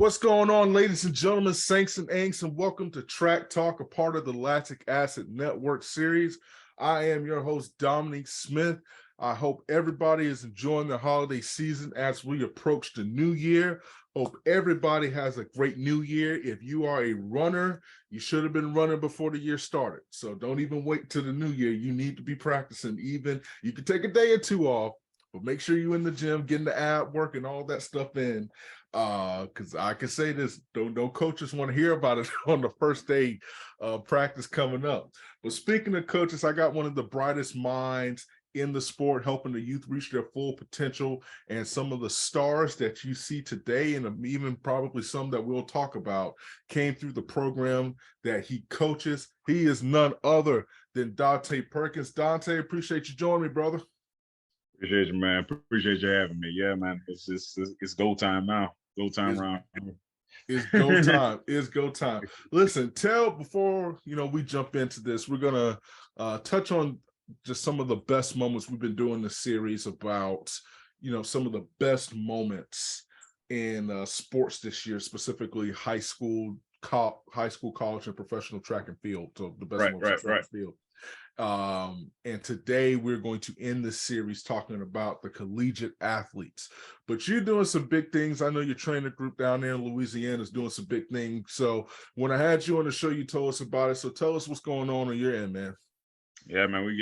What's going on, ladies and gentlemen, Saints and Ainks, and welcome to Track Talk, a part of the Lactic Acid Network series. I am your host, Dominique Smith. I hope everybody is enjoying the holiday season as we approach the new year. Hope everybody has a great new year. If you are a runner, you should have been running before the year started. So don't even wait till the new year. You need to be practicing. Even you can take a day or two off, but make sure you're in the gym, getting the ab work and all that stuff in. Because I can say this, no coaches want to hear about it on the first day of practice coming up. But speaking of coaches, I got one of the brightest minds in the sport, helping the youth reach their full potential, and some of the stars that you see today, and even probably some that we'll talk about, came through the program that he coaches. He is none other than Dante Perkins. Dante, appreciate you joining me, brother. Appreciate you, man. Appreciate you having me. Yeah, man. It's go time now. Go time around here. It's go time. It's go time. Listen, before we jump into this, we're gonna touch on just some of the best moments. We've been doing this series about some of the best moments in sports this year, specifically high school, college, and professional track and field. So the best moments in track and field. And today we're going to end this series talking about the collegiate athletes. But you're doing some big things. I know your trainer group down there in Louisiana is doing some big things. So when I had you on the show, you told us about it. So tell us what's going on your end, man. Yeah, man. We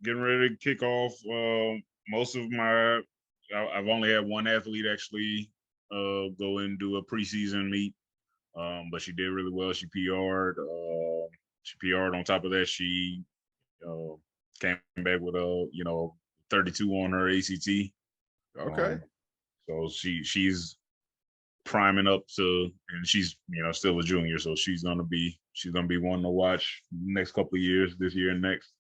getting ready to kick off. Most of I've only had one athlete actually go and do a preseason meet. But she did really well. She PR'd. She PR'd. On top of that, she came back with 32 on her ACT. Okay. So she's priming up to, and she's still a junior, so she's gonna be one to watch next couple of years, this year and next.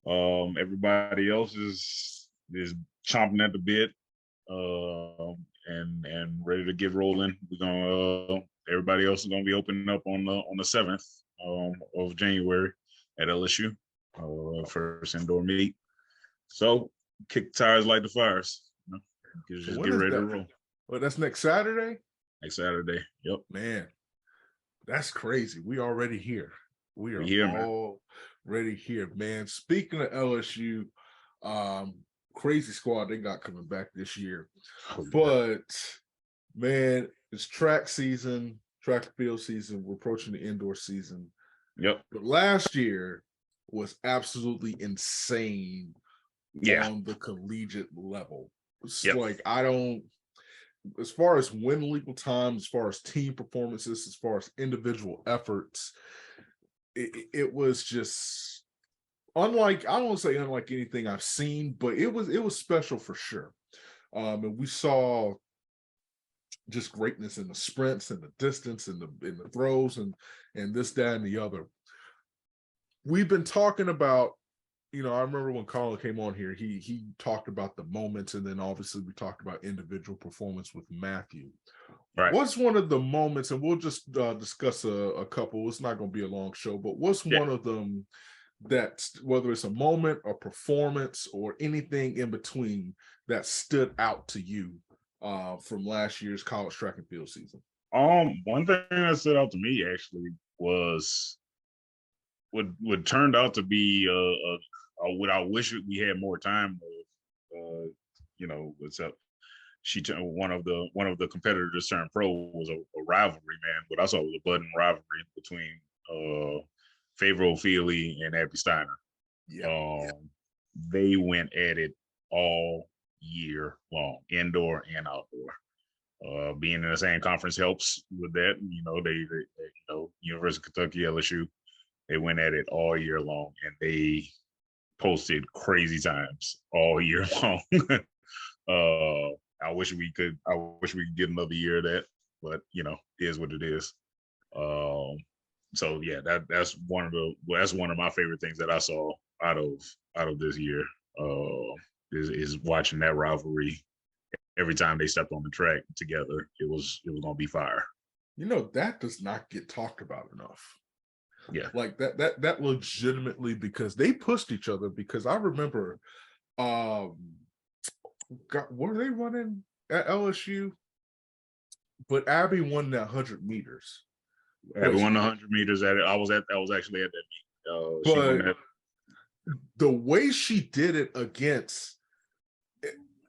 Everybody else is chomping at the bit, and ready to get rolling. We're gonna everybody else is gonna be opening up on the 7th of January at LSU. First indoor meet. So kick the tires, light the fires. Just get ready to roll. Well, that's next Saturday? Next Saturday. Yep. Man, that's crazy. We already here. We are already here, man. Speaking of LSU, crazy squad they got coming back this year. But man, it's track season, track and field season. We're approaching the indoor season. Yep. But last year was absolutely insane on the collegiate level. It's like as far as win legal time, as far as team performances, as far as individual efforts, it was just unlike, I don't want to say unlike anything I've seen, but it was special for sure. And we saw just greatness in the sprints and the distance and the throws and this, that, and the other. We've been talking about, I remember when Colin came on here, he talked about the moments, and then obviously we talked about individual performance with Matthew. Right. What's one of the moments, and we'll just discuss a couple, it's not going to be a long show, but what's one of them that, whether it's a moment or performance or anything in between, that stood out to you from last year's college track and field season? One thing that stood out to me actually was what turned out to be what I wish we had more time with. What's up? One of the competitors turned pro was a rivalry, man. What I saw was a budding rivalry between Favor O'Feely and Abby Steiner. They went at it all year long, indoor and outdoor. Being in the same conference helps with that. They University of Kentucky, LSU, they went at it all year long, and they posted crazy times all year long. I wish we could get another year of that, but it is what it is. So yeah, that's one of my favorite things that I saw out of this year. Is watching that rivalry. Every time they stepped on the track together, it was gonna be fire. That does not get talked about enough. Yeah, like that legitimately, because they pushed each other. Because I remember, were they running at LSU? But Abby won that 100 meters. Abby won the 100 meters at it. I was actually at that meet. She won that. The way she did it against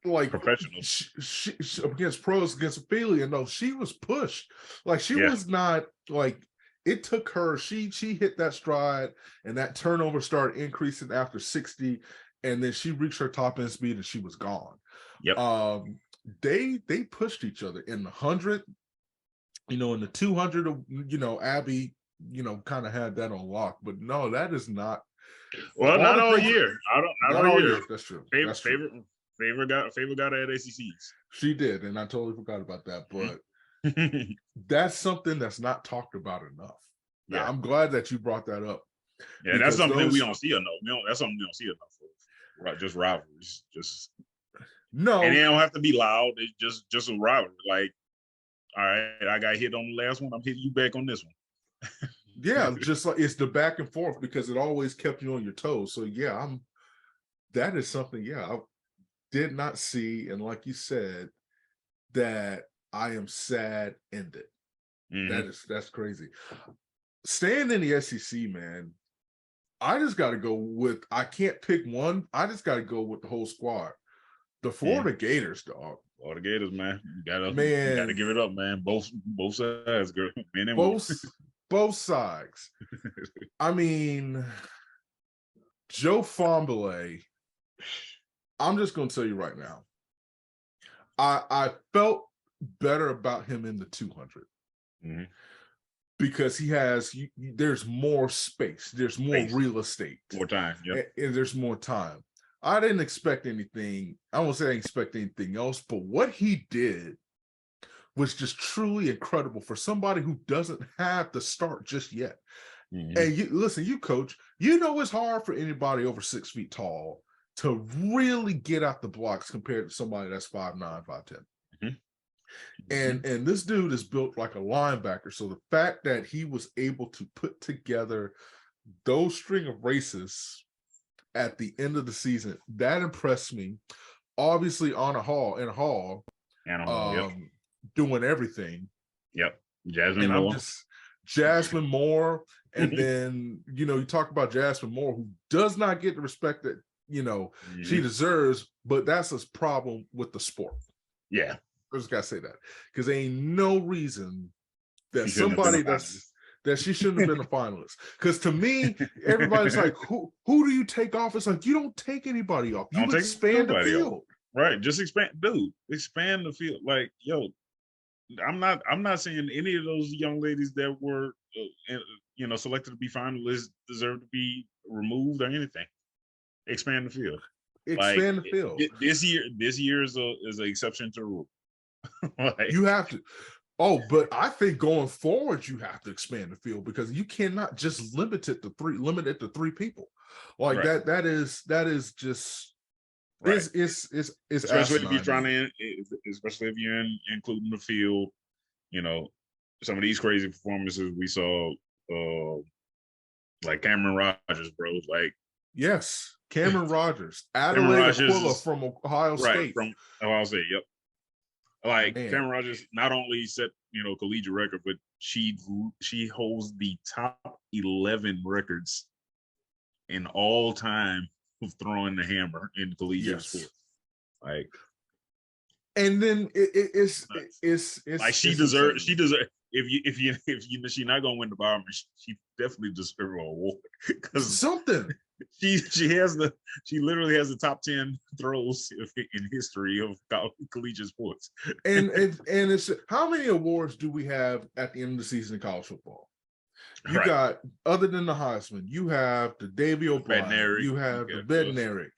like professionals, she against pros, against Ophelia, no, she was pushed. Like she was not like, it took her, she hit that stride, and that turnover started increasing after 60, and then she reached her top end speed and she was gone. Yep. They pushed each other in the 100, in the 200, Abby, kind of had that on lock, but no, that is not. Well, not all year. Not all year. That's true. Favor got at ACCs. She did, and I totally forgot about that. But that's something that's not talked about enough. Now, I'm glad that you brought that up. Yeah, that's something we don't see enough. That's something we don't see enough of. Right, just rivalries. No, and they don't have to be loud. It's just a rivalry. Like, all right, I got hit on the last one. I'm hitting you back on this one. Yeah, just like it's the back and forth, because it always kept you on your toes. So yeah, that is something, I did not see, and like you said, that I am sad ended. That's crazy. Staying in the SEC, man, I just got to go with, I can't pick one. I just got to go with the whole squad. The Florida Gators, dog. Florida Gators, man. You gotta give it up, man. Both sides, girl. Men and both sides. I mean, Joe Fambale, I'm just going to tell you right now, I felt better about him in the 200 because there's more space, there's more real estate, more time, and there's more time. I didn't expect anything. I won't say I didn't expect anything else, but what he did was just truly incredible for somebody who doesn't have the start just yet. And you coach, it's hard for anybody over 6 feet tall to really get out the blocks compared to somebody that's 5'9", 5'10". And this dude is built like a linebacker. So the fact that he was able to put together those string of races at the end of the season, that impressed me. Obviously in a hall, doing everything. Yep. Jasmine Moore. And then, you talk about Jasmine Moore, who does not get the respect that, she deserves, but that's a problem with the sport. Yeah. I just gotta say that, because there ain't no reason that that she shouldn't have been a finalist. Because to me, everybody's like, who do you take off? It's like, you don't take anybody off. You expand the field. Right. Just expand the field. Like, yo, I'm not saying any of those young ladies that were selected to be finalists deserve to be removed or anything. Expand the field. Expand the field. This year is an exception to the rule. You have to. Oh, but I think going forward, you have to expand the field, because you cannot just limit it to three people. Like that is just it's especially if you're especially if you're including the field, some of these crazy performances we saw, like Cameron Rogers, bro. Like, yes, Cameron Rogers, Adelaide Aquila from Ohio State. From Ohio State, yep. Like, Cameron Rogers not only set collegiate record, but she holds the top 11 records in all time of throwing the hammer in collegiate sports. Like, and then it's like she deserves. If she's not gonna win the Bowerman, she definitely deserves an award, because something. She literally has the top 10 throws in history of collegiate sports. And it's, how many awards do we have at the end of the season in college football? You got, other than the Heisman, you have the Davy O'Brien, you have the Bednarik,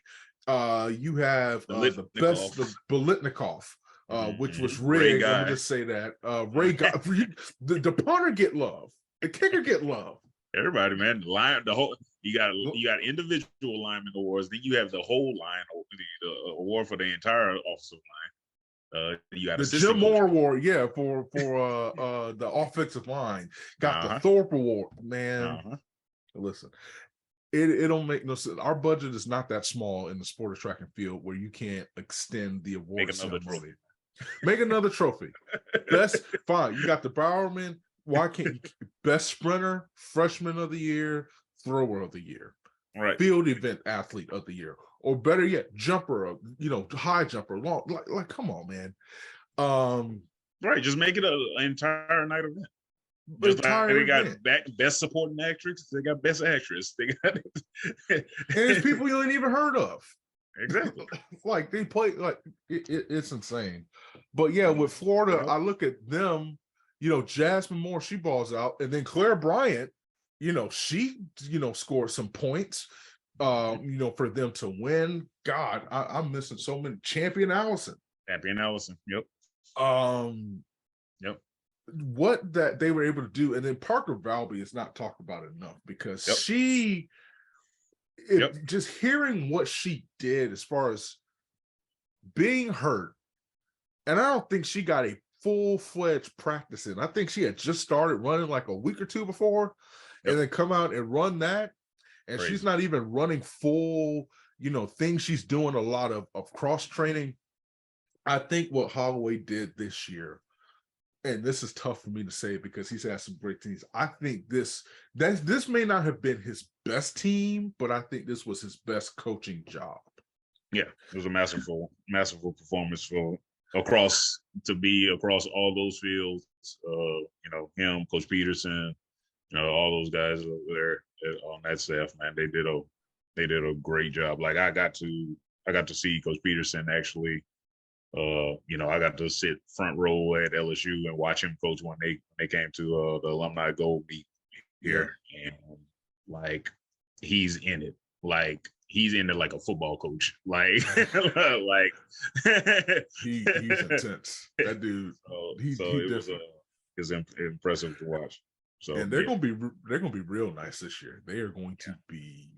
you have the best, the Bolitnikov, which was rigged. Let me just say that. Ray got the punter get love, the kicker get love. Everybody, man, the whole. You got individual lineman awards. Then you have the whole line, the award for the entire offensive line. You got the Jim Moore award, for the offensive line. Got the Thorpe award, man. Listen, it don't make no sense. Our budget is not that small in the sport of track and field where you can't extend the award ceremony. Make another trophy. Best, fine. You got the Bowerman. Why can't you best sprinter, freshman of the year, thrower of the year, right? Field event athlete of the year, or better yet, jumper of, high jumper, long, like come on, man. Right, just make it an entire night event. Just like Entire they got event. best supporting actress, they got best actress. They got and it's people you ain't even heard of. Exactly. Like they play like it's insane. But yeah, with Florida, I look at them, Jasmine Moore, she balls out, and then Claire Bryant, she scored some points for them to win. God, I'm missing so many. Champion Allison. Yep. Yep. What that they were able to do, and then Parker Valby is not talked about enough because she just hearing what she did as far as being hurt, and I don't think she got a full-fledged practice in. I think she had just started running like a week or two before, and then come out and run that, and Crazy. She's not even running full, things. She's doing a lot of cross training. I think what Holloway did this year, and this is tough for me to say because he's had some great teams. I think this may not have been his best team, but I think this was his best coaching job. Yeah, it was a masterful performance across all those fields. Him, Coach Peterson, all those guys over there on that staff, man, they did a great job. Like I got to see Coach Peterson actually. I got to sit front row at LSU and watch him coach when they came to the alumni gold meet here, and like he's in it like a football coach, like he's intense. That dude. It was impressive to watch. So and they're gonna be real nice this year. They are going to be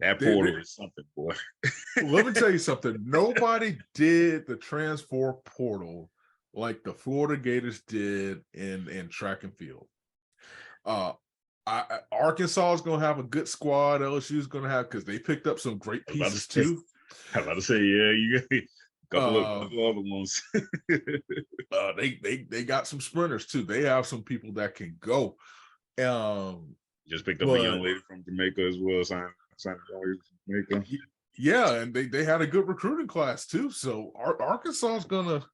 that portal is something, boy. Let me tell you something. Nobody did the transfer portal like the Florida Gators did in track and field. Arkansas is going to have a good squad. LSU is going to have, because they picked up some great pieces too. I'm about to say, you got a couple of other ones. They got some sprinters too. They have some people that can go. Just picked up a young lady from Jamaica as well. Signed Jamaica. Yeah, and they had a good recruiting class too. So Arkansas is gonna.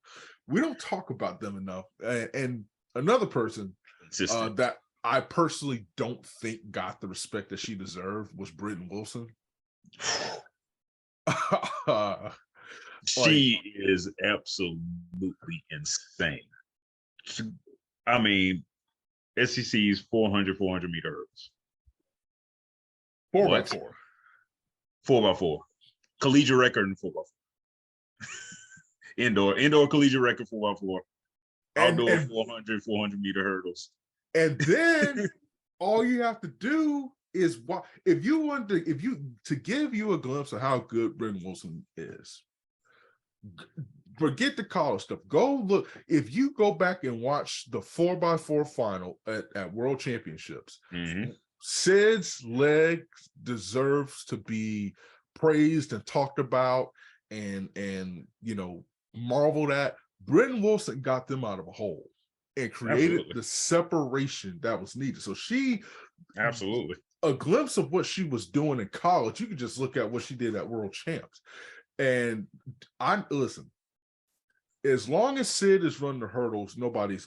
We don't talk about them enough. And another person that I personally don't think got the respect that she deserved was Britton Wilson. She is absolutely insane. I mean, SEC's 400 meter hurdles. 4x4. 4x4. Collegiate record in 4x4. Indoor collegiate record 4x4. Outdoor 400 meter hurdles. And then all you have to do is if you to give you a glimpse of how good Britton Wilson is. Forget the college stuff. Go look. If you go back and watch the 4x4 final at World Championships, Sid's leg deserves to be praised and talked about and marveled at. Britton Wilson got them out of a hole and created the separation that was needed. So she absolutely a glimpse of what she was doing in college. You could just look at what she did at World Champs. And listen, as long as Sid is running the hurdles, nobody's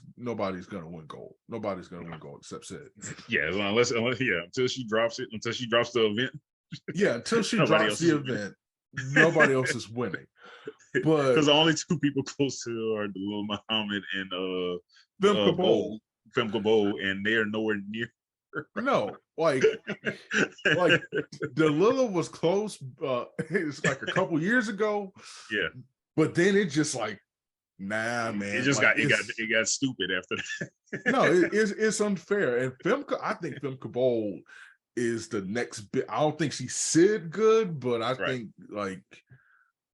gonna win gold. Nobody's gonna win gold except Sid. Yeah, until she drops the event. Yeah, until she drops the event, nobody else is winning. But because the only two people close to her are Dalil Muhammad and Femke Bol, and they are nowhere near her. No, like Dalila was close. It's like a couple years ago. Yeah, but then it just like, nah, man. It just it got stupid after that. No, it's unfair. And I think Femke Bol is the next bit. I don't think she's Sid good, but I think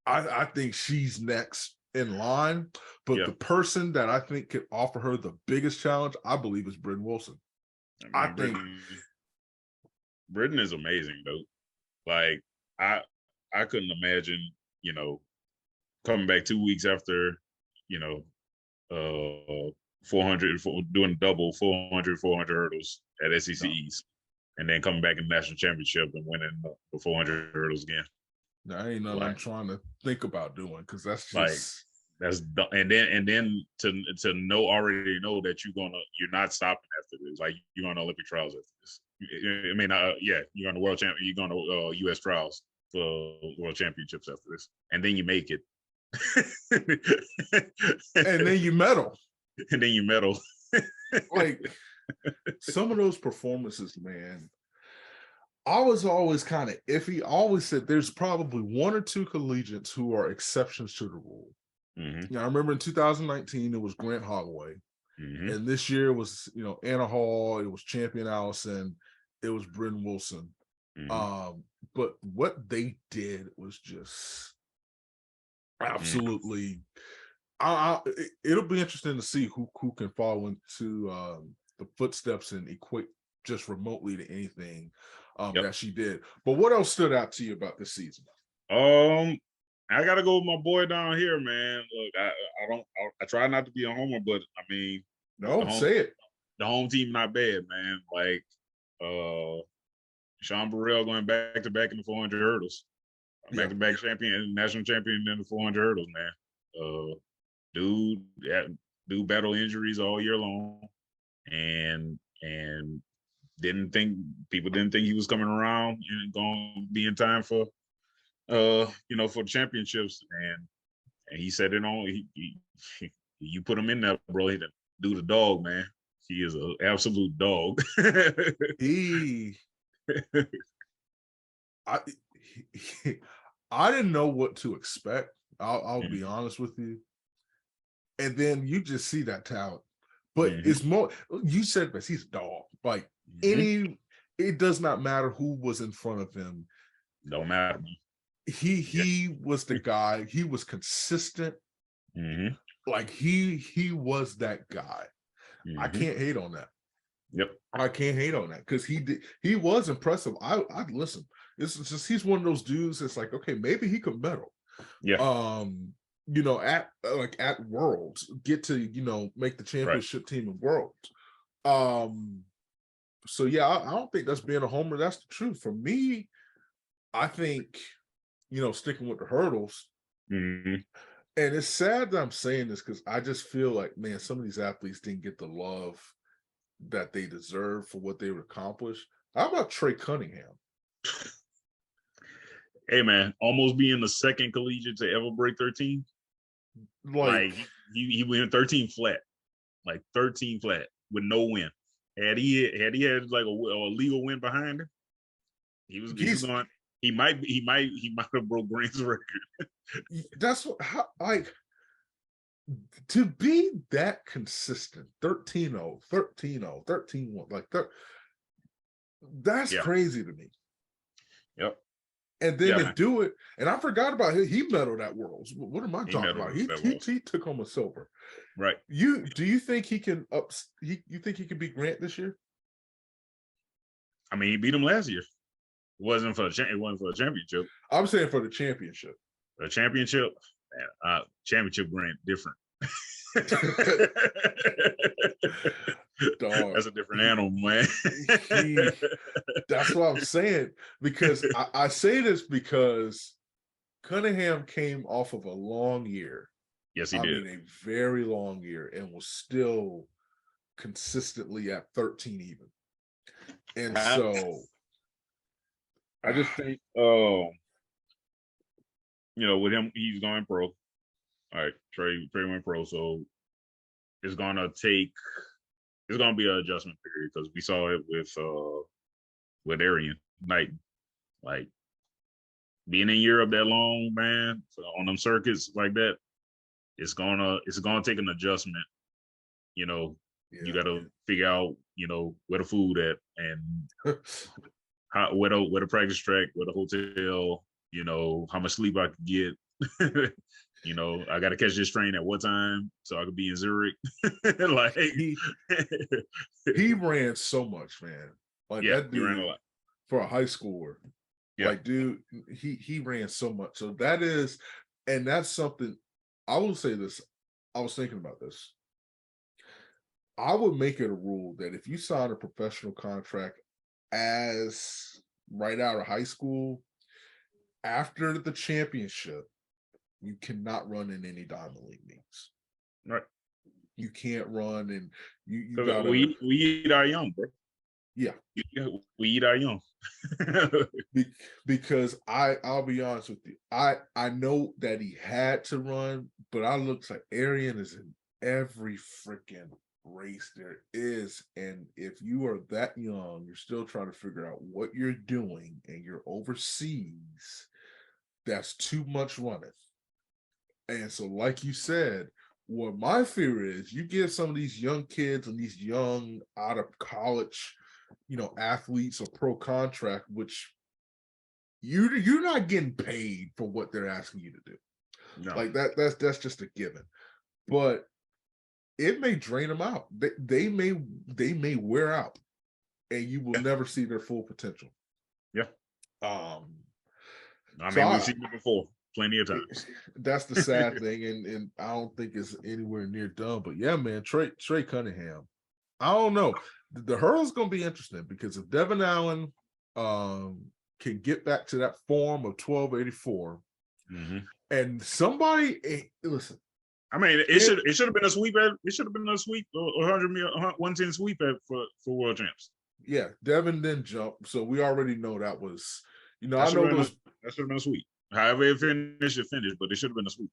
I think she's next in line. But the person that I think could offer her the biggest challenge, I believe, is Britton Wilson. I think Britton is amazing, though. Like I couldn't imagine, coming back 2 weeks after, 400, doing double 400 hurdles at SEC No, East, and then coming back in the national championship and winning the 400 hurdles again. that ain't nothing I'm trying to think about doing, because that's just that's and then to already know that you're not stopping after this. Like, you're going to Olympic trials after this. I mean, you're going to world champion. You're going to U.S. trials for world championships after this, and then you make it. And then you medal. And then you medal. Like, some of those performances, man, I was always kind of iffy. I always said there's probably one or two collegiates who are exceptions to the rule. I remember in 2019 it was Grant Holloway, and this year was Anna Hall, it was Champion Allison, it was Bryn Wilson. But what they did was just absolutely. It'll be interesting to see who can follow into the footsteps and equate just remotely to anything that she did. But what else stood out to you about this season? I gotta go with my boy down here, man. Look, I try not to be a homer, but I mean, say it. The home team not bad, man. Like, Sean Burrell going back to back in the 400 hurdles, back to back champion, national champion in the 400 hurdles, man. Dude battle injuries all year long, and people didn't think he was coming around and going to be in time for for the championships, and he said it on. You put him in there, bro. He do the dog, man. He is an absolute dog. I didn't know what to expect. I'll be honest with you. And then you just see that talent, but it's more. You said this. He's a dog. Like it does not matter who was in front of him. Don't matter. He was the guy. He was consistent. Like he was that guy. I can't hate on that. Yep. I can't hate on that, because he was impressive. I listen. It's just he's one of those dudes that's like, okay, maybe he could medal. Yeah. At Worlds, get to make the championship team in Worlds. So yeah, I don't think that's being a homer. That's the truth. For me, I think sticking with the hurdles. And it's sad that I'm saying this, because I just feel like, man, some of these athletes didn't get the love that they deserve for what they accomplished. How about Trey Cunningham? Hey, man, almost being the second collegiate to ever break 13. Like he went 13 flat, like 13 flat with no win. Had he had like a legal win behind him, he might have broke Grant's record. That's to be that consistent, 13-0, 13-0, 13-1, like that. That's crazy to me. Yep. And then to do it, and I forgot about him. He medaled at Worlds. What am I talking about? He took home a silver. Right. Do you think he can you think he can beat Grant this year? I mean, he beat him last year. It wasn't for a championship. I'm saying for the championship. The championship, man, championship Grant different. Dog. That's a different animal, man. That's what I'm saying, because I say this because Cunningham came off of a long year. Yes, he did. I mean, a very long year, and was still consistently at 13 even. And so I just think, with him, he's going pro. All right, Trey went pro, so it's gonna be an adjustment period, because we saw it with Arian Knight. Like, being in Europe that long, man, on them circuits like that, it's gonna take an adjustment. You got to figure out where the food at, and where the practice track, where the hotel, how much sleep I could get. I got to catch this train at what time so I could be in Zurich. Like, he ran so much, man. Like, that dude, he ran a lot for a high schooler. Yeah. Like, dude, he ran so much. So that is, And that's something I will say this. I was thinking about this. I would make it a rule that if you sign a professional contract as right out of high school, after the championship, you cannot run in any Diamond League meets. Right. You can't run, and you gotta. We eat our young, bro. Yeah, we eat our young. Because I'll be honest with you, I know that he had to run, but I looked like Arian is in every freaking race there is, and if you are that young, you're still trying to figure out what you're doing, and you're overseas. That's too much running. And so, like you said, what my fear is, you give some of these young kids and these young out of college, athletes a pro contract, which you're not getting paid for what they're asking you to do. No. Like that's just a given. But it may drain them out. They may wear out, and you will never see their full potential. Yeah. I mean, we've seen it before plenty of times. That's the sad thing, and I don't think it's anywhere near done. But yeah, man, Trey Cunningham. I don't know. The hurdle's going to be interesting, because if Devin Allen can get back to that form of 1284, and somebody listen. I mean, it should have been a sweep. It should have been a sweep, 110 sweep for world champs. Yeah, Devin didn't jump, so we already know that was. That should have been a sweep. However it finished, but it should have been a sweep.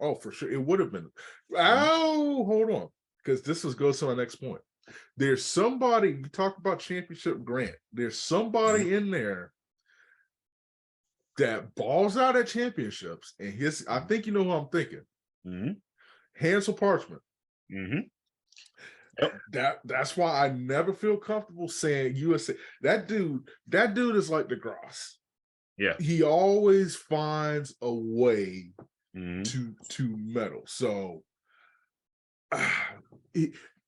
Oh, for sure, it would have been. Oh, hold on, because this goes to my next point. There's somebody, you talk about championship Grant. There's somebody in there that balls out at championships, and I think you know who I'm thinking. Hansel Parchment. Yep. That's why I never feel comfortable saying USA. That dude is like DeGrasse. Yeah. He always finds a way to medal. So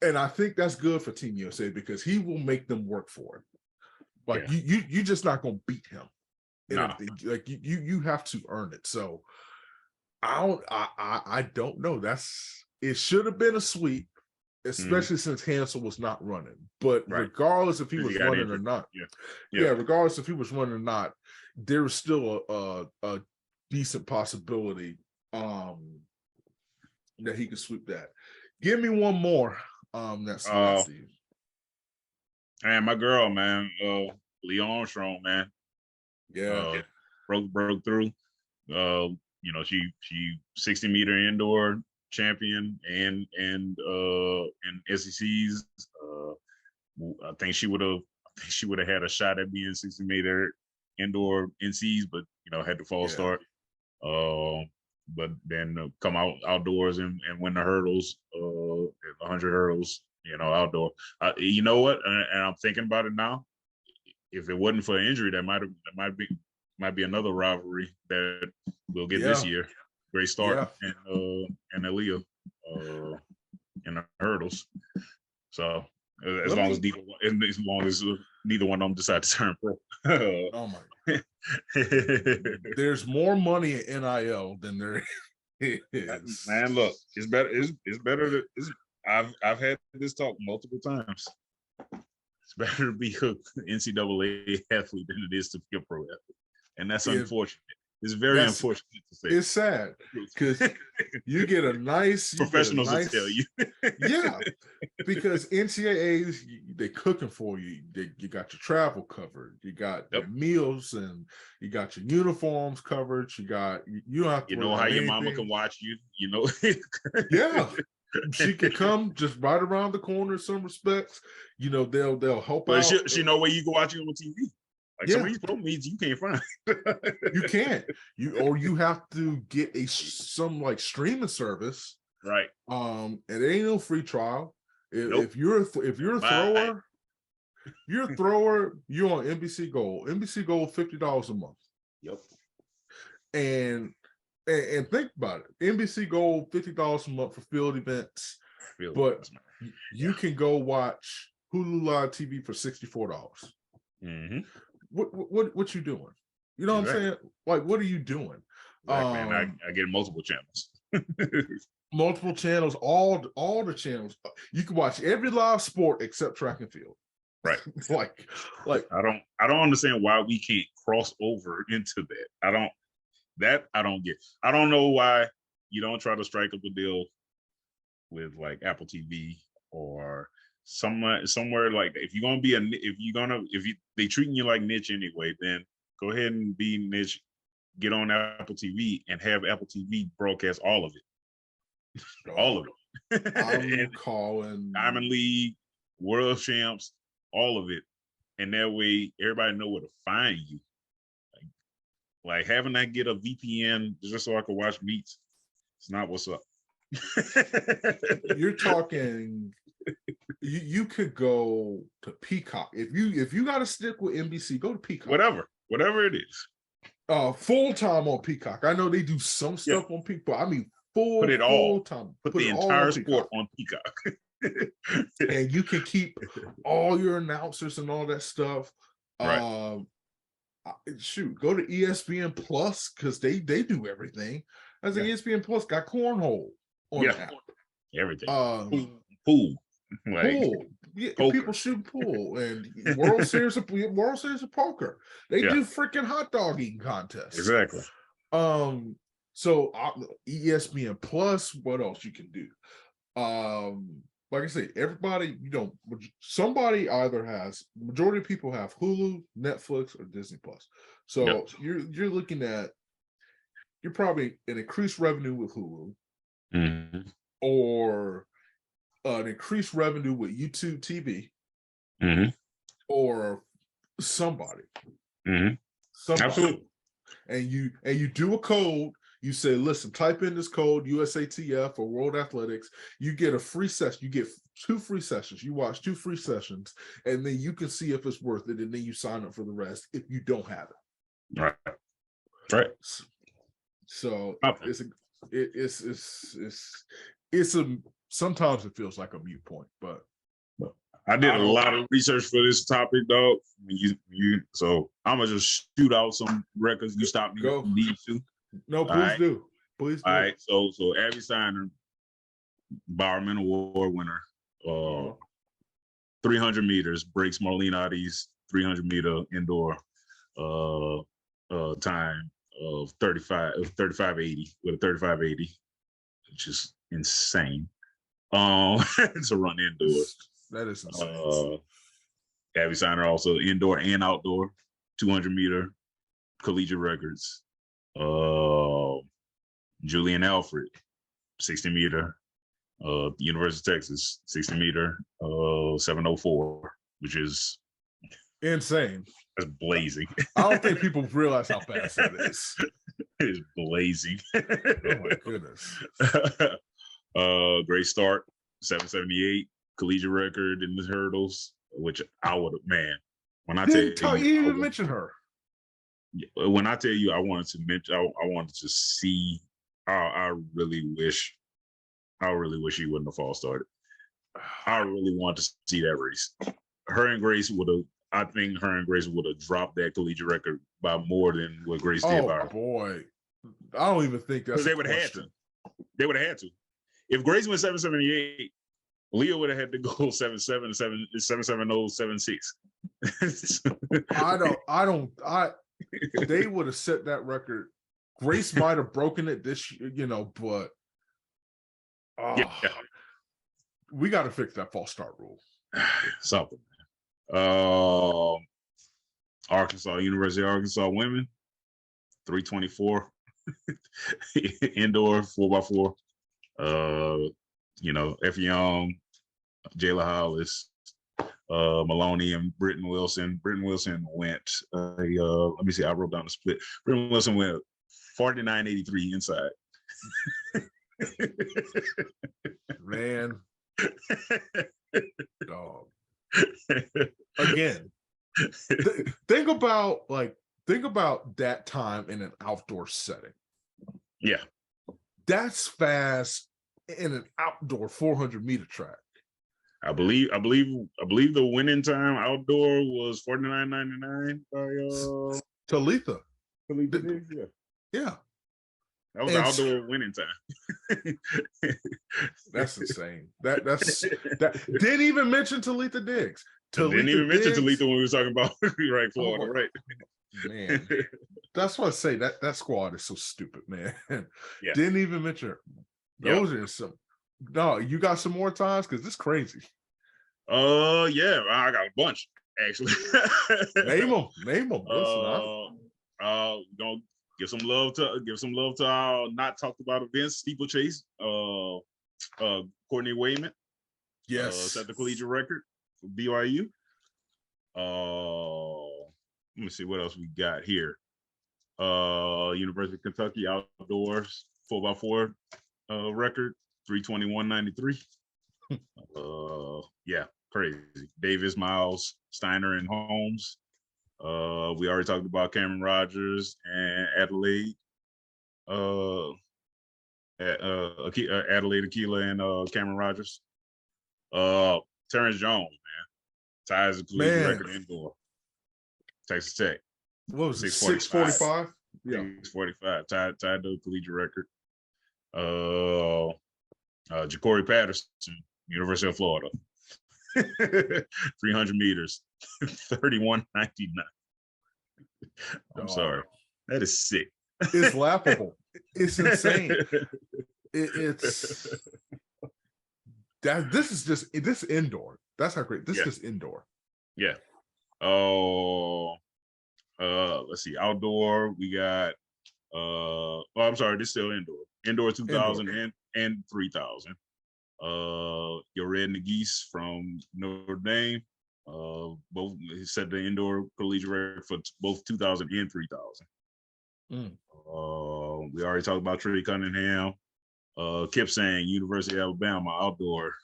and I think that's good for Team USA, because he will make them work for it. Like you're just not gonna beat him. No. Like you have to earn it. So I don't know. It should have been a sweep, especially since Hansel was not running. But regardless if he was running or not, regardless if he was running or not, there was still a decent possibility that he could sweep that. Give me one more. That's and my girl, man, Leah Armstrong, man. Yeah, broke through. She 60-meter indoor champion and in SECs. I think she would have had a shot at being 60-meter indoor NCs, but had the false start. But then come outdoors and win the hurdles, 100 hurdles, outdoor. You know what? And I'm thinking about it now. If it wasn't for an injury, that might be another rivalry that we'll get this year. Great start and Aaliyah in the hurdles. So as long as neither one of them decide to turn pro. Oh my! There's more money in NIL than there is. Man, look, it's better. It's better. I've had this talk multiple times. It's better to be an NCAA athlete than it is to be a pro athlete, and that's unfortunate. It's very unfortunate to say. It's sad because you get a nice professionals will tell you. Yeah, because NCAAs, they cooking for you. You got your travel covered. You got your meals, and you got your uniforms covered. You don't have to. You know how your mama can watch you. Yeah. She could come just right around the corner in some respects. They'll help out. She know where you can watch it on TV. Like some of these pro meets you can't find. You can't. You have to get some like streaming service. Right. It ain't no free trial. If you're a thrower, you're on NBC Gold. NBC Gold, $50 a month. Yep. And think about it. NBC Gold, $50 a month for field events. But you can go watch Hulu Live TV for $64. What you doing? You know what I'm saying? Like, what are you doing? Exactly, and I get multiple channels. Multiple channels, all the channels. You can watch every live sport except track and field. Right. like I don't understand why we can't cross over into that. I don't get. I don't know why you don't try to strike up a deal with like Apple TV or somewhere like if you're gonna be they treating you like niche anyway, then go ahead and be niche. Get on Apple TV and have Apple TV broadcast all of it, all of it. I'm calling Diamond League, World Champs, all of it, and that way everybody know where to find you. Like having that get a VPN just so I can watch meets, it's not what's up. You're talking. You could go to Peacock if you got to stick with NBC. Go to Peacock. Whatever it is. Full time on Peacock. I know they do some stuff on Peacock. I mean, full time. Put the entire sport on Peacock. And you can keep all your announcers and all that stuff. Right. Shoot, go to ESPN Plus because they do everything. I think ESPN Plus got cornhole on the app. Everything. Pool. Like, Yeah, people shoot pool and World Series of poker. They do freaking hot dog eating contests. Exactly. So ESPN Plus, what else you can do? Like I say, everybody, somebody either has, majority of people have Hulu, Netflix, or Disney Plus. So you're looking at, you're probably an increased revenue with Hulu, or an increased revenue with YouTube TV, or somebody. Absolutely. And you do a code. You say, listen, type in this code, USATF or World Athletics. You get a free session. You get 2 free sessions. You watch 2 free sessions, and then you can see if it's worth it, and then you sign up for the rest if you don't have it. Right. So it's a sometimes it feels like a mute point, but I did a lot of research for this topic, dog. So I'm gonna just shoot out some records. You stop me if you need to. No, please do. Please do. All right. So Abby Steiner, Bowerman Award winner, 300 meters, breaks Marlene Otti's 300-meter indoor time of 35.80 with a 35.80, which is insane. To run indoors. That is insane. Abby Steiner also indoor and outdoor 200-meter collegiate records. Julian Alfred, 60-meter, University of Texas, 60-meter, 704, which is insane. That's blazing. I don't think people realize how fast that is. It is blazing. Oh my goodness. Great start, 778, collegiate record in the hurdles, which I would have, man. When I tell you, you didn't mention her. When I tell you, I wanted to mention, I wanted to see. I really wish he wouldn't have false started. I really want to see that race. Her and Grace would have. I think her and Grace would have dropped that collegiate record by more than what Grace did. Oh boy, I don't even think that's. Because they would have had to. They would have had to. If Grace went 778, Leah would have had to go 7.7, 7.70, 7.6. They would have set that record. Grace might have broken it this year, but we got to fix that false start rule. Something. Arkansas, University of Arkansas women, 324 indoor 4x4. F. Young, Jayla Hollis, Maloney, and Britton Wilson. Britton Wilson went, let me see, I wrote down the split. Britton Wilson went 49.83 inside. Man. Dog. Again, think about that time in an outdoor setting. Yeah. That's fast in an outdoor 400-meter track. I believe the winning time outdoor was 49.99 by Talitha. Yeah. Yeah. That was the outdoor winning time. That's insane. That didn't even mention Talitha Diggs. Didn't even mention Talitha when we were talking about right Florida, right? Man, that's what I say. That squad is so stupid, man. Yeah. Didn't even mention her. Those are some. No, you got some more times because this is crazy. Yeah, I got a bunch actually. Name them. Listen, gonna give some love to our not talked about events. Steeplechase. Courtney Wayman. Yes. Set the collegiate record for BYU. Let me see what else we got here. University of Kentucky outdoors 4x4 record 321.93. Yeah, crazy. Davis, Miles, Steiner, and Holmes. We already talked about Cameron Rogers and Adelaide. Adelaide Aquila and Cameron Rogers. Terrence Jones, man, ties the collegiate record indoor. Texas Tech. What was it? 645? Yeah, 645. Tied the collegiate record. Ja'Cory Patterson, University of Florida. 300 meters, 31.99. I'm sorry. That is sick. It's laughable. It's insane. It's that this is indoor. That's how great. This is just indoor. Yeah. Let's see. Outdoor, we got I'm sorry, this is still indoor. Indoor 2000 and 3000. Your Red Nagise from Notre Dame. Both set the indoor collegiate record for both 2000 and 3000. We already talked about Trey Cunningham. Kip saying University of Alabama outdoor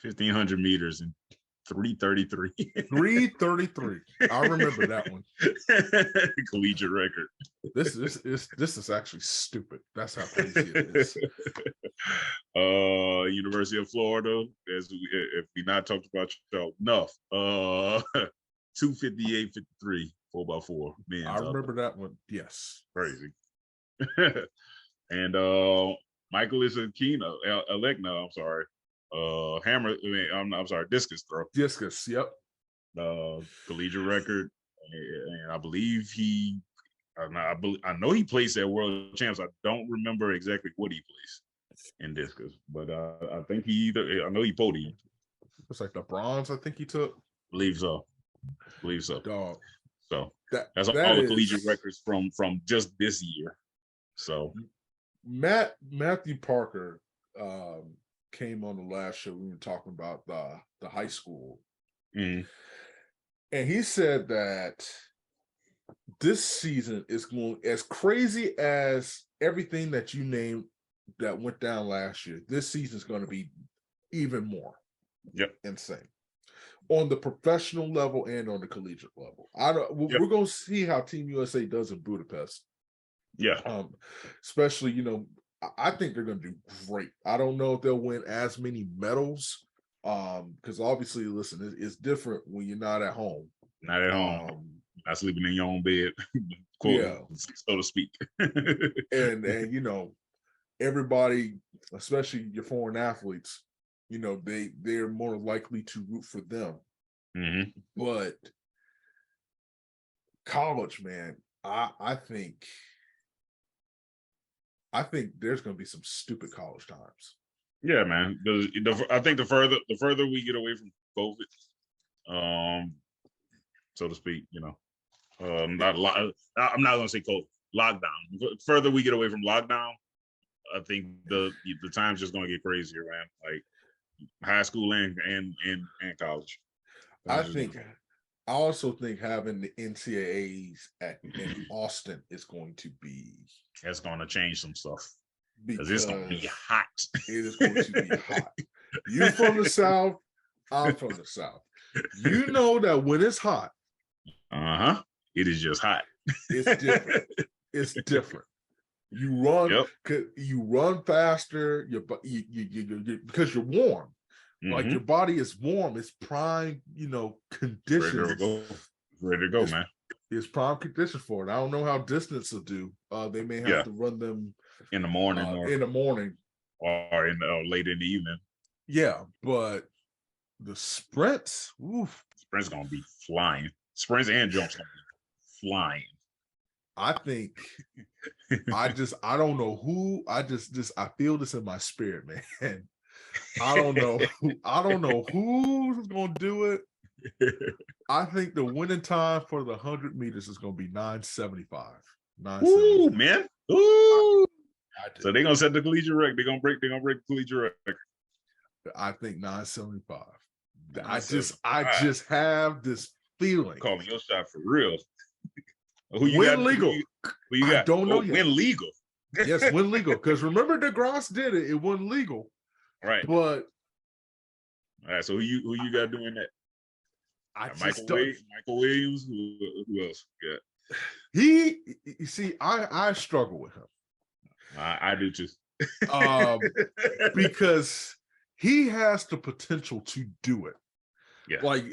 1500 meters and 333. 333. I remember that one. Collegiate record. This is actually stupid. That's how crazy it is. University of Florida, if we not talked about y'all enough. 258.53, 4x4. Man, I remember that one. Yes. Crazy. And Michael is Elegna, I'm sorry. Hammer, I'm sorry, discus throw. Discus, yep. Collegiate record. And I believe I know he placed at World Champs. I don't remember exactly what he placed in discus, but I think I know he podiumed. It's like the bronze, I think he took. Believe so. Dog. So that's all the collegiate records from just this year. So Matthew Parker came on the last show. We were talking about the high school, and he said that this season is going as crazy as everything that you named that went down last year. This season is going to be even more insane on the professional level and on the collegiate level. We're going to see how Team USA does in Budapest. Yeah. Especially, I think they're going to do great. I don't know if they'll win as many medals because obviously, listen, it's different when you're not at home. Not at home. Not sleeping in your own bed, so to speak. and everybody, especially your foreign athletes, they're more likely to root for them. Mm-hmm. But college, man, I think there's going to be some stupid college times. Yeah, man. I think the further we get away from COVID, so to speak, I'm not going to say COVID, lockdown. The further we get away from lockdown, I think the time's just going to get crazier, man. Like high school and college. I also think having the NCAAs in Austin is going to be. That's going to change some stuff because it's going to be hot. It is going to be hot. You from the South, I'm from the South. You know that when it's hot, it is just hot. It's different. It's different. You run, you run faster. You because you're warm. Mm-hmm. Like your body is warm. It's prime, conditions. Ready to go, man. It's prime condition for it. I don't know how distance will do. They may have to run them in the morning or late in the evening. Yeah, but the sprints, sprints gonna be flying. Sprints and jumps gonna be flying. I think I don't know who. I feel this in my spirit, man. I don't know who's gonna do it. I think the winning time for the 100 meters is going to be 9:75. Ooh, man. Ooh. So they're gonna set the collegiate record. They're gonna break the collegiate record. I think 9:75. I just have this feeling. Calling your shot for real. Who you got? Legal. Who you got? I don't know yet. Win legal. Yes, win legal. Because remember, DeGrasse did it. It wasn't legal. Right. But all right. So who you got doing that? Michael Williams. Who else? Yeah. You see, I struggle with him. I do too. Because he has the potential to do it. Yeah. Like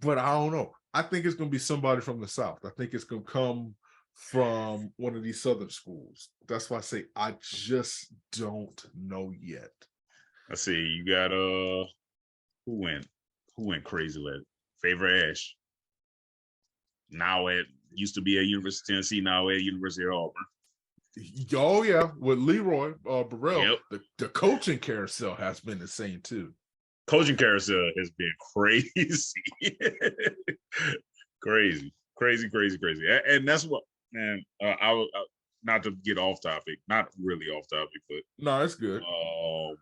but I don't know. I think it's going to be somebody from the South. I think it's going to come from one of these Southern schools. That's why I say I just don't know yet. Let's see. You got who went crazy with it? Favor Ash. Now used to be at University of Tennessee, now at University of Auburn. Oh yeah, with Leroy Burrell. Yep. The coaching carousel has been insane too. Coaching carousel has been crazy. crazy. And that's what, man, I not to get off topic, not really off topic, but no, it's good. I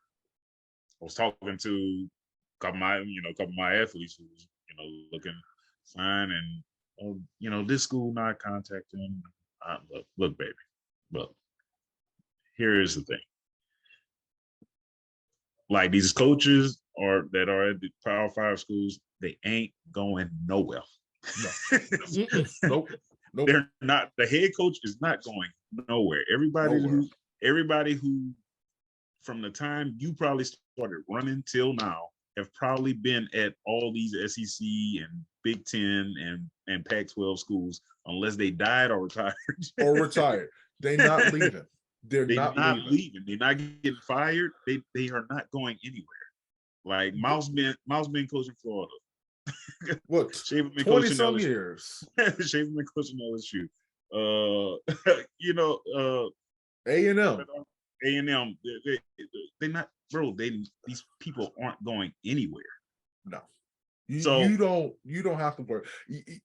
was talking to a couple of my athletes who was, looking fine, and this school not contacting. Look, baby, look. Here is the thing. Like these coaches that are at the Power 5 schools, they ain't going nowhere. No. Nope. They're not. The head coach is not going nowhere. Everybody who from the time you probably started running till now have probably been at all these SEC and Big Ten and Pac-12 schools, unless they died or retired. They're not leaving. They're not leaving. They're not getting fired. They are not going anywhere. Like Miles been coaching Florida. What? 20-some years. Shaven been coaching LSU. A&M. A&M. They're not, bro. These people aren't going anywhere. No. You don't have to worry.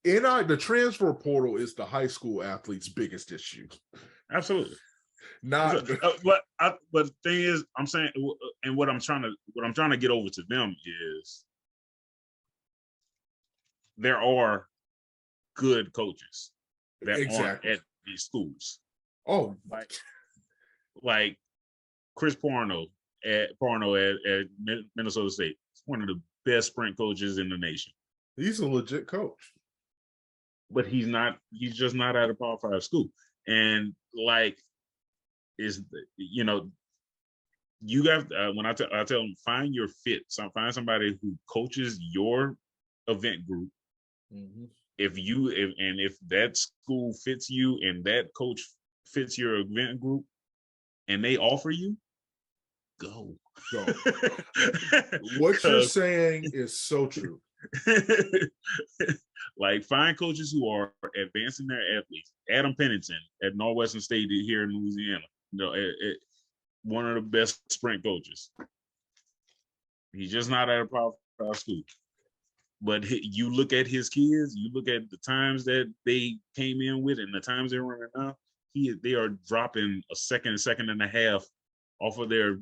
The transfer portal is the high school athlete's biggest issue. Absolutely. Not but the thing is, I'm saying, and what I'm trying to get over to them is there are good coaches that aren't at these schools. Oh, like Chris Parno at Minnesota State. He's one of the best sprint coaches in the nation. He's a legit coach, but he's just not at a Power 5 school. And like, you got when I tell them, find your fit. So find somebody who coaches your event group. Mm-hmm. If that school fits you and that coach fits your event group, and they offer you, go. What you're saying is so true. Like, find coaches who are advancing their athletes. Adam Pennington at Northwestern State here in Louisiana, one of the best sprint coaches. He's just not at a Power 5 school. But you look at his kids, you look at the times that they came in with and the times they're running now, they are dropping a second and a half off of their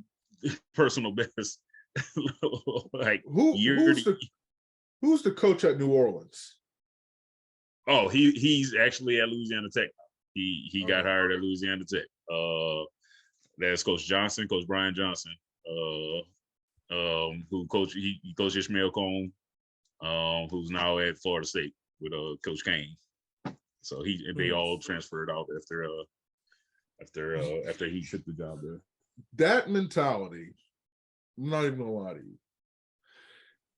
personal best. Like, who's the coach at New Orleans? Oh, he's actually at Louisiana Tech. He got hired at Louisiana Tech. That's Coach Brian Johnson, who coached Ishmael Cone, who's now at Florida State with Coach Kane. So they all transferred out after he took the job there. That mentality, I'm not even gonna lie to you,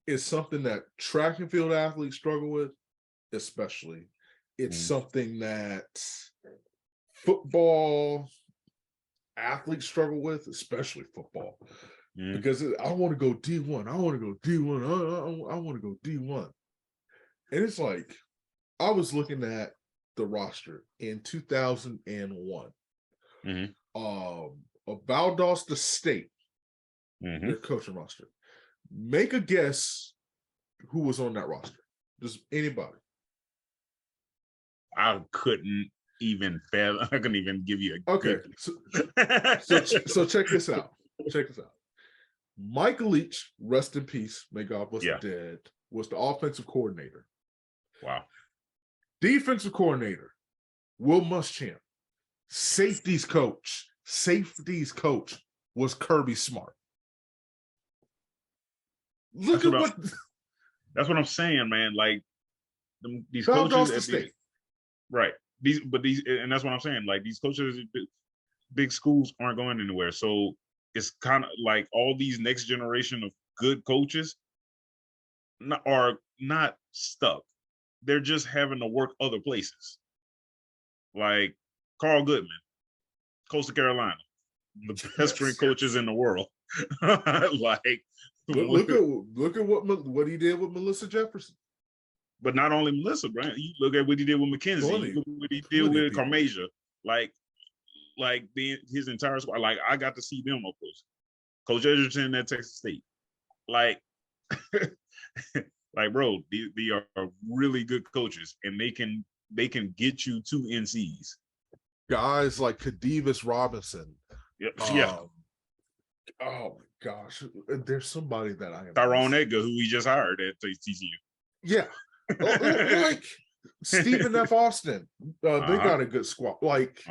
is something that track and field athletes struggle with, especially, it's something that football athletes struggle with, especially football, because I want to go D1. I want to go D1. I want to go D1. And it's like, I was looking at the roster in 2001. Of Valdosta State, their coaching roster. Make a guess who was on that roster. Just anybody. I couldn't even fathom. I couldn't even give you a okay. So check this out. Check this out. Michael Leach, rest in peace, may God bless the dead, was the offensive coordinator. Wow. Defensive coordinator, Will Muschamp. Safeties coach was Kirby Smart. Look at what. That's what I'm saying, man. Like these Valdosta coaches, State. Right? And that's what I'm saying. Like these coaches, big schools aren't going anywhere. So it's kind of like all these next generation of good coaches are not stuck. They're just having to work other places. Like Carl Goodman, Coastal Carolina, the best strength coaches in the world. Like look at what he did with Melissa Jefferson. But not only Melissa, right? You look at what he did with McKenzie. You look at what he did with Carmasia. Like his entire squad. Like I got to see them up close. Coach Edgerton at Texas State. Like, like bro, they are really good coaches, and they can get you to NCs. Guys like Kadivus Robinson. Yeah. Oh my gosh, there's somebody that I am. Tyrone Edgar, who we just hired at TCU. Yeah, like Stephen F. Austin. They got a good squad. Like,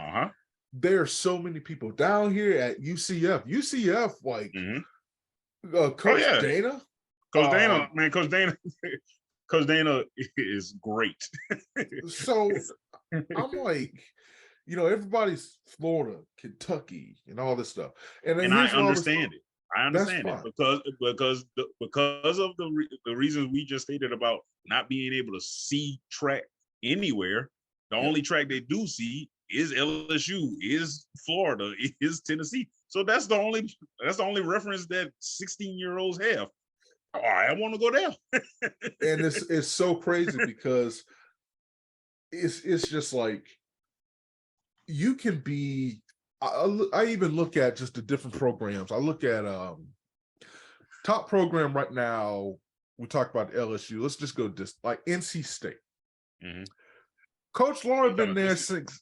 there are so many people down here at UCF. UCF, like Coach Dana. Coach Dana, man, Coach Dana is great. So I'm like, everybody's Florida, Kentucky, and all this stuff, and I understand it. I understand it because of the reasons we just stated about not being able to see track anywhere. The only track they do see is LSU, is Florida, is Tennessee. So that's the only reference that 16-year-olds have. All right, I want to go there. And it's so crazy because it's just like, you can be. I even look at just the different programs. I look at top program right now. We talk about LSU. Let's just go like NC State. Coach Lauren been there since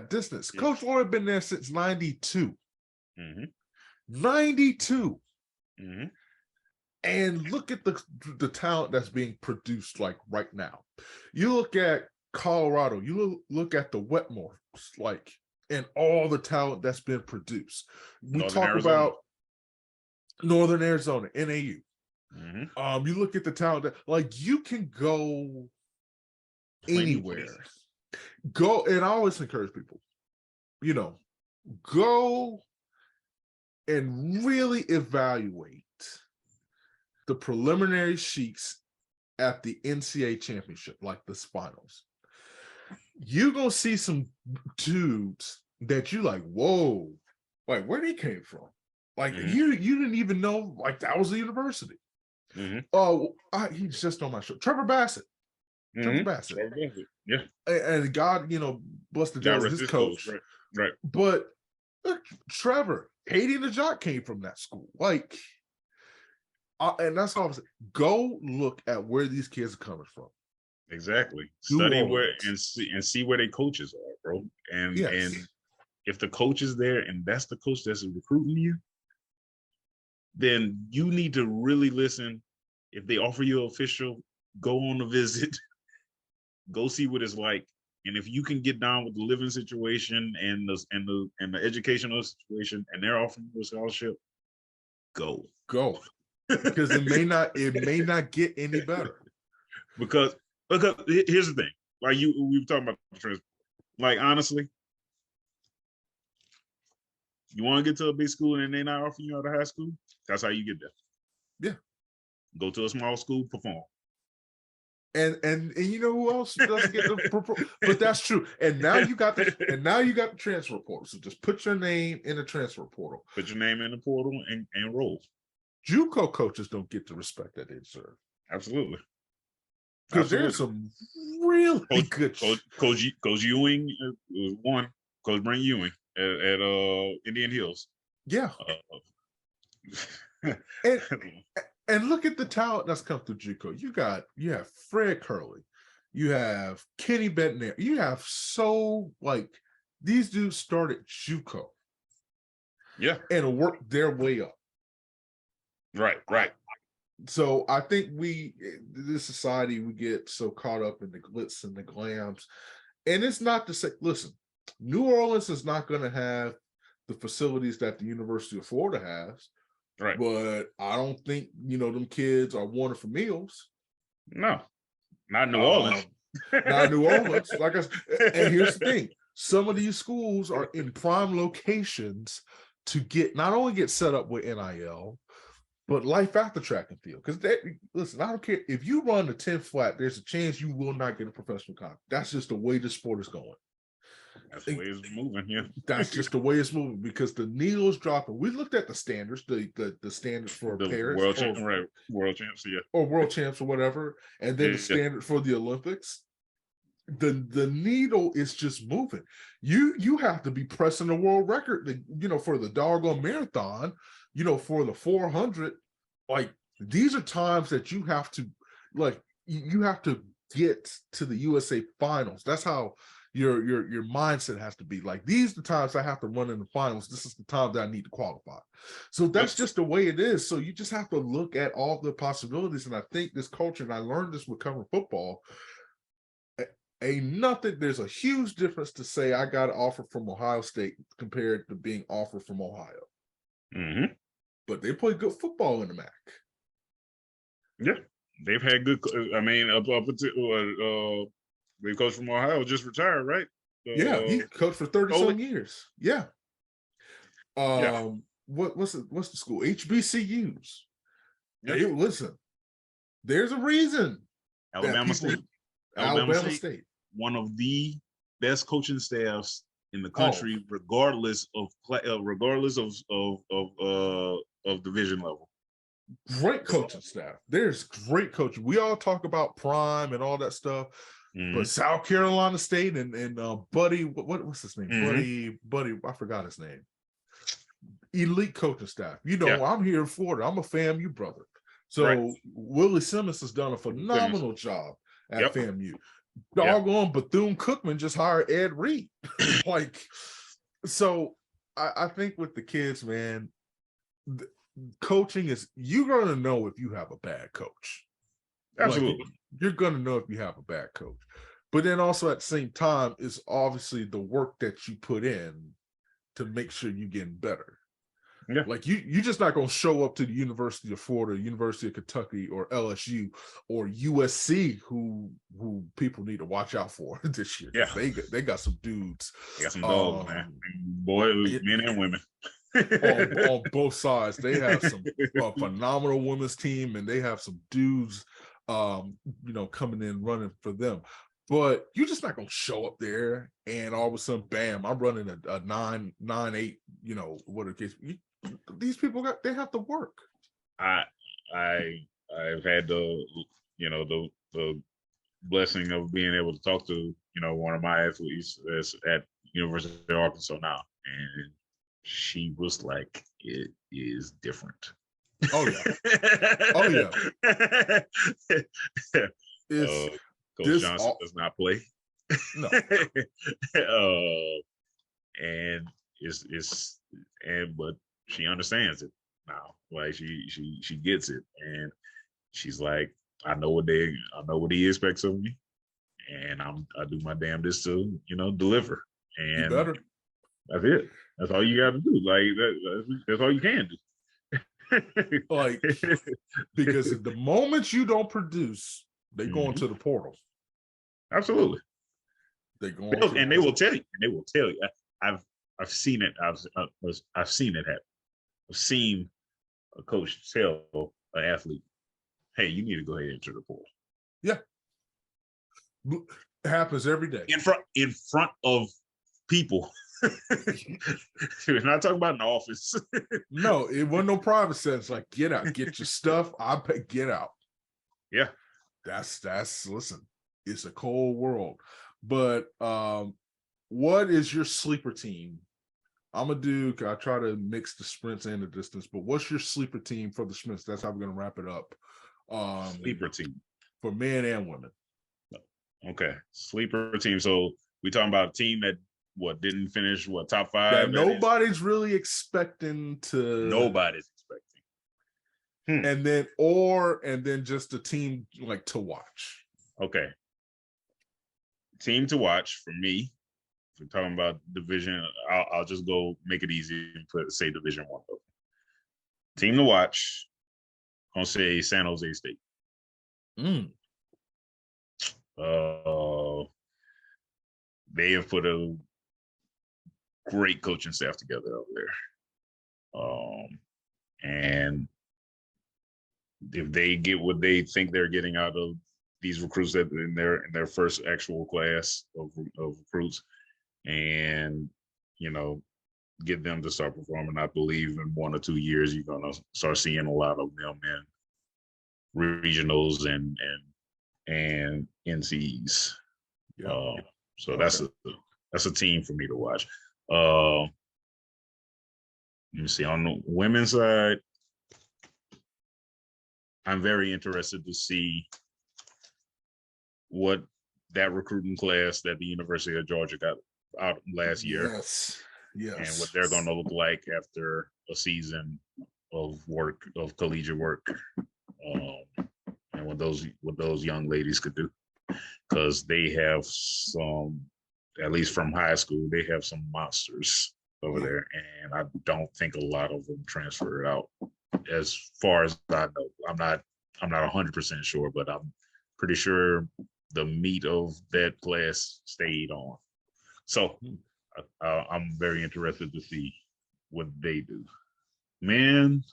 distance. Yeah. Coach Lauren been there since 92. 92. And look at the talent that's being produced like right now. You look at Colorado. You look at the Wetmore, like. And all the talent that's been produced. We talk about Northern Arizona, NAU. You look at the talent that, like, you can go anywhere. Go, and I always encourage people, go and really evaluate the preliminary sheets at the NCAA championship, like the finals. You're gonna see some dudes that you like, whoa, like where they came from. Like you didn't even know like that was a university. He's just on my show. Trevor Bassett. Trevor Bassett. Yeah. And God, bless the dead, his coach. Right. But look, Trevor, Haiti the Jock came from that school. Like, and that's all I'm saying. Go look at where these kids are coming from. Exactly. Study where and see where their coaches are, bro. And if the coach is there and that's the coach that's recruiting you, then you need to really listen. If they offer you an official, go on a visit, go see what it's like. And if you can get down with the living situation and the educational situation, and they're offering you a scholarship, go. Because it may not get any better. Because here's the thing, like we were talking about the transport. Like honestly, you want to get to a big school and they're not offering you out of high school, that's how you get there. Yeah. Go to a small school, perform. And you know who else doesn't get the but that's true. And now you got the transfer portal. So just put your name in the transfer portal. Put your name in the portal and roll. JUCO coaches don't get the respect that they deserve. Absolutely. Because there's some really good Coach Ewing was one. Coach Brent Ewing at Indian Hills. Yeah. And look at the talent that's come through JUCO. You have Fred Curley, you have Kenny Bednair, you have these dudes started JUCO. Yeah. And worked their way up. Right. So I think this society, we get so caught up in the glitz and the glams. And it's not to say, listen, New Orleans is not going to have the facilities that the University of Florida has. Right. But I don't think, them kids are wanted for meals. No, not New Orleans. Not New Orleans. And here's the thing. Some of these schools are in prime locations to not only get set up with NIL, but life after track and field. Because listen, I don't care if you run the 10 flat, there's a chance you will not get a professional contract. That's just the way the sport is going. That's the way it's moving. Yeah, that's just the way it's moving because the needle is dropping. We looked at the standards, the standards for the Paris, world champs, yeah, or world champs or whatever, and then the standard for the Olympics. The needle is just moving. You have to be pressing the world record, for the doggone marathon, for the 400. Like these are times that you have to get to the USA finals. That's how your mindset has to be. Like these are the times I have to run in the finals. This is the time that I need to qualify. So that's just the way it is. So you just have to look at all the possibilities. And I think this culture, and I learned this with covering football, there's a huge difference to say I got an offer from Ohio State compared to being offered from Ohio. Mm-hmm. But they play good football in the MAC. Yeah, they've had good. I mean, up until the coach from Ohio just retired, right? Yeah, he coached for 30-some years. Yeah. What's the school? HBCUs. Yeah. Hey, listen, there's a reason. Alabama State, one of the best coaching staffs in the country, regardless of division level. Great coaching staff. There's great coaching. We all talk about prime and all that stuff, but South Carolina State and Buddy, what's his name? Buddy, I forgot his name. Elite coaching staff. I'm here in Florida. I'm a FAMU brother. So Willie Simmons has done a phenomenal job at FAMU. Doggone Bethune-Cookman just hired Ed Reed. So I think with the kids, man, coaching is, you're going to know if you have a bad coach. Absolutely. You're going to know if you have a bad coach. But then also at the same time is obviously the work that you put in to make sure you're getting better. Yeah. Like you're just not going to show up to the University of Florida, University of Kentucky, or LSU, or USC, who people need to watch out for this year. Yeah, they got some dudes. They got some dogs, man. Boys, men and women. on both sides. They have some phenomenal women's team, and they have some dudes, coming in running for them. But you're just not going to show up there and all of a sudden, bam, I'm running a 9.8, what it is. These people they have to work. I've had the blessing of being able to talk to, one of my athletes that's at University of Arkansas now. And she was like, it is different. Oh yeah. Coach Johnson does not play. No. But she understands it now. Like she gets it, and she's like, I know what he expects of me, and I do my damnedest to deliver. And you better. That's it. That's all you got to do. Like that's all you can do. Like, because the moment you don't produce, they go into the portal. Absolutely. They go and they will tell you. And they will tell you. I've seen it. I've seen it happen. I've seen a coach tell an athlete, "Hey, you need to go ahead and enter the portal." Yeah. It happens every day. In front of people. We're not talking about an office. No, it wasn't no private sense. Like, get out, get your stuff. Get out. Yeah. That's listen, it's a cold world. But what is your sleeper team? I'm gonna do, I try to mix the sprints and the distance, but what's your sleeper team for the sprints? That's how we're gonna wrap it up. Sleeper team for men and women. Okay. Sleeper team. So we talking about a team that didn't finish top 5? That nobody's really expecting to. Nobody's expecting. And then just a team like to watch. Okay. Team to watch for me. If we're talking about division, I'll just go make it easy and say Division 1. Team to watch. I'm gonna say San Jose State. They have put a great coaching staff together over there. And if they get what they think they're getting out of these recruits that in their first actual class of recruits, and get them to start performing, I believe in 1 or 2 years you're gonna start seeing a lot of them in regionals and NCs. Yeah. So okay. That's a team for me to watch. Let me see. On the women's side, I'm very interested to see what that recruiting class that the University of Georgia got out last year. Yes. And what they're going to look like after a season of collegiate work, and what those young ladies could do, because they have some, at least from high school, they have some monsters over there, and I don't think a lot of them transferred out. As far as I know, I'm not 100% sure, but I'm pretty sure the meat of that class stayed on. So I'm very interested to see what they do. Man,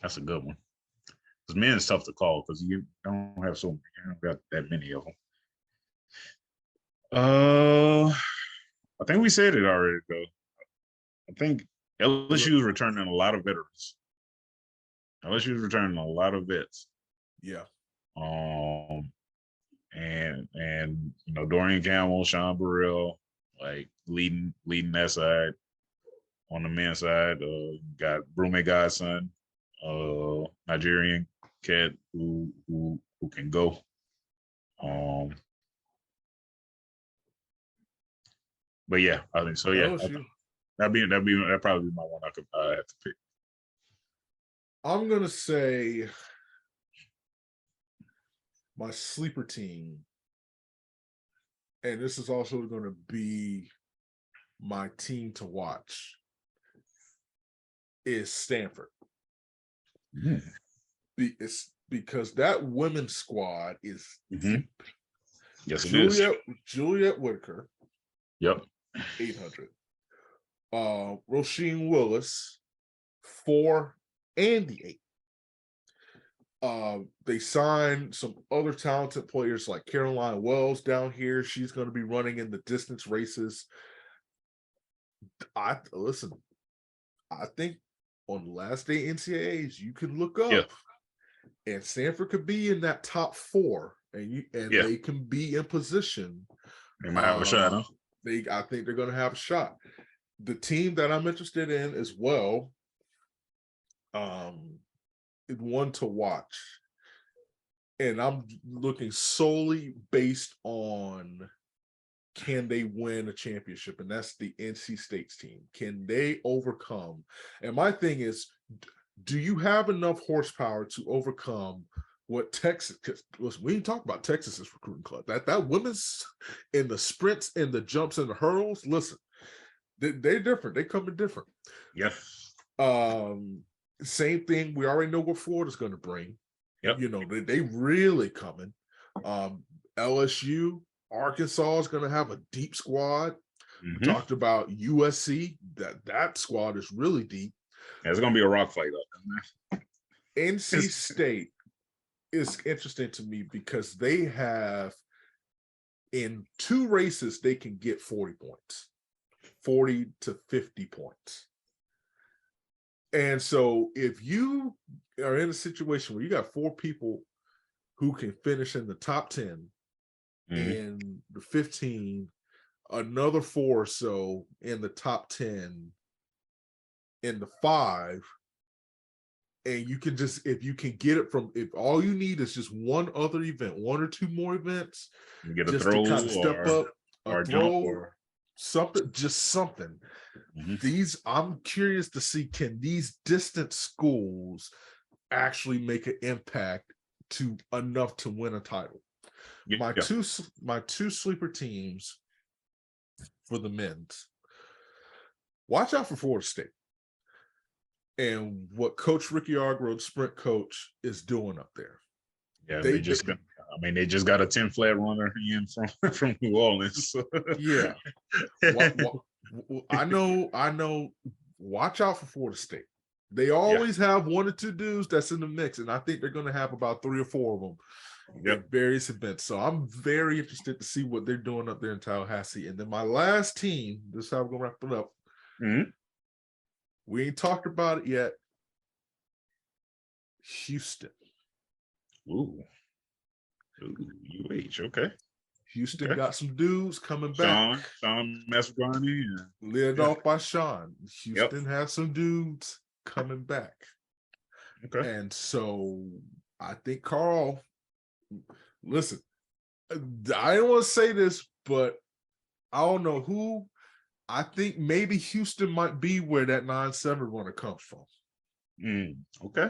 that's a good one. Because men is tough to call because you don't got that many of them. I think we said it already though. I think LSU is returning a lot of veterans. LSU is returning a lot of vets. Yeah. And Dorian Campbell, Sean Burrell, like leading that side. On the men's side, got Brume Godson, Nigerian cat who can go. But yeah, I think so. Yeah, that'd probably be my one I could have to pick. I'm gonna say my sleeper team, and this is also going to be my team to watch, is Stanford. It's because that women's squad is deep. Yes, it is. Juliet Whitaker. Yep. 800. Roisin Willis, 4 and the 8. They signed some other talented players like Caroline Wells down here. She's going to be running in the distance races. I think on the last day NCAAs, you can look up, and Stanford could be in that top 4, and they can be in position. They might have a shot. Huh? I think they're going to have a shot. The team that I'm interested in as well, one to watch, and I'm looking solely based on can they win a championship, and that's the NC State's team. Can they overcome? And my thing is, do you have enough horsepower to overcome what Texas? Because we didn't talk about Texas's recruiting club. That women's in the sprints and the jumps and the hurdles. Listen, they're different. They come in different. Yes. Same thing. We already know what Florida's going to bring. Yep. They really coming. LSU, Arkansas is going to have a deep squad. We talked about USC. That squad is really deep. Yeah, it's going to be a rock fight up there. NC State is interesting to me because they have in 2 races they can get 40 points, 40 to 50 points. And so if you are in a situation where you got 4 people who can finish in the top 10 and the 15, another 4 or so in the top 10 in the 5, and you can just, if you can get it from, if all you need is just one other event, 1 or 2 more events, you get a just throw to kind of step up, or a throw, or something, just something. I'm curious to see, can these distant schools actually make an impact to enough to win a title? My two sleeper teams for the men's. Watch out for Florida State and what Coach Ricky Argro, sprint coach, is doing up there. Yeah, they just got a 10 flat runner in from New Orleans. So. Yeah, I know. Watch out for Florida State. They always have 1 or 2 dudes that's in the mix, and I think they're going to have about 3 or 4 of them at various events. So I'm very interested to see what they're doing up there in Tallahassee. And then my last team, this is how we're going to wrap it up. We ain't talked about it yet. Houston. Ooh, UH, okay. Houston got some dudes coming back. Sean Mastroianni. Led off by Sean. Houston has some dudes coming back. Okay. And so I think Carl, listen, I don't want to say this, but I don't know who. I think maybe Houston might be where that 9-7 runner comes from. Okay.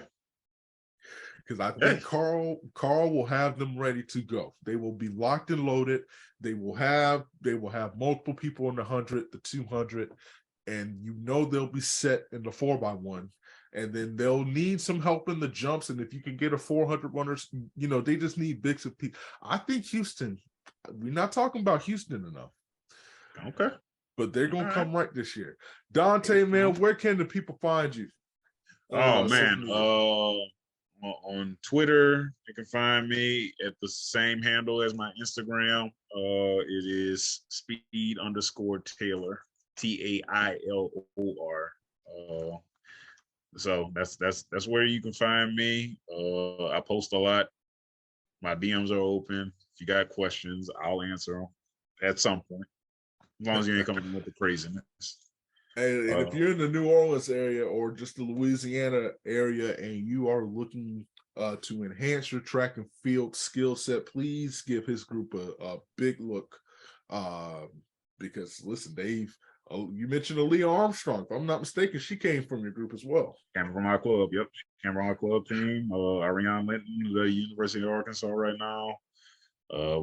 Because I think Carl will have them ready to go. They will be locked and loaded. They will have multiple people in the 100, the 200, and they'll be set in the 4x1. And then they'll need some help in the jumps. And if you can get a 400 runners, they just need bits of people. I think Houston, we're not talking about Houston enough. Okay. But they're going to come right this year. Dante, man, where can the people find you? On Twitter, you can find me at the same handle as my Instagram. It is speed_Taylor, TAILOR. So that's where you can find me. I post a lot. My DMs are open. If you got questions, I'll answer them at some point. As long as you ain't coming with the craziness. And if you're in the New Orleans area or just the Louisiana area and you are looking to enhance your track and field skill set, please give his group a big look. Because listen, Dave, you mentioned Aaliyah Armstrong. If I'm not mistaken, she came from your group as well. Came from our club, yep. Came from our club team. Ariane Linton, the University of Arkansas right now.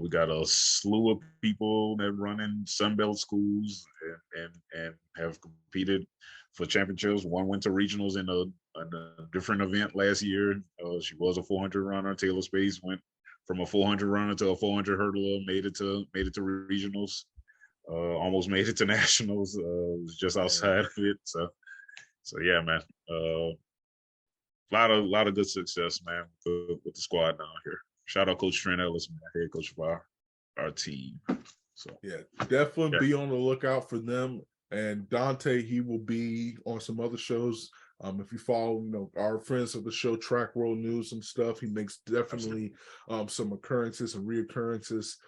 We got a slew of people that run in Sunbelt schools and have competed for championships. One went to regionals in a different event last year. She was a 400 runner. Taylor Space went from a 400 runner to a 400 hurdler. Made it to regionals. Almost made it to nationals. Was just outside of it. So yeah, man. Lot of good success, man, with the squad down here. Shout out Coach Trent Ellis, man, head coach of our team. So yeah, definitely be on the lookout for them. And Dante, he will be on some other shows. If you follow, our friends of the show, Track World News and stuff, he makes definitely some occurrences and reoccurrences,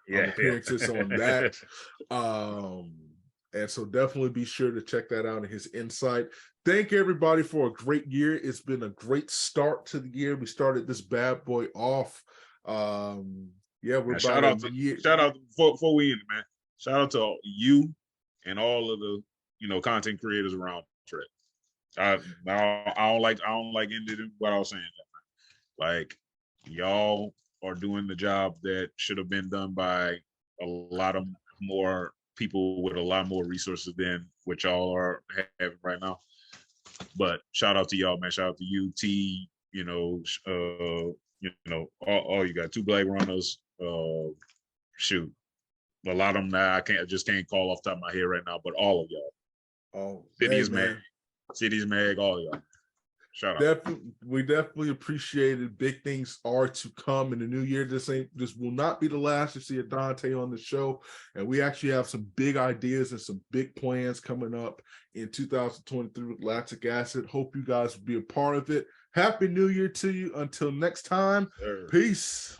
appearances on that. And so definitely be sure to check that out and his insight. Thank everybody for a great year. It's been a great start to the year. We started this bad boy off. We're shout out before we end, man. Shout out to you and all of the content creators around Trek. I don't like ending what I was saying. Like, y'all are doing the job that should have been done by a lot of more people with a lot more resources than what y'all are having right now. But shout out to y'all, man. Shout out to you, T. All you got 2 black runners. Shoot, a lot of them that I just can't call off the top of my head right now. But all of y'all. Oh, Phineas, man. Cities Mag, all of y'all. Shout out. We definitely appreciate it. Big things are to come in the new year. This will not be the last you see a Dante on the show. And we actually have some big ideas and some big plans coming up in 2023 with Lactic Acid. Hope you guys will be a part of it. Happy New Year to you. Until next time, peace.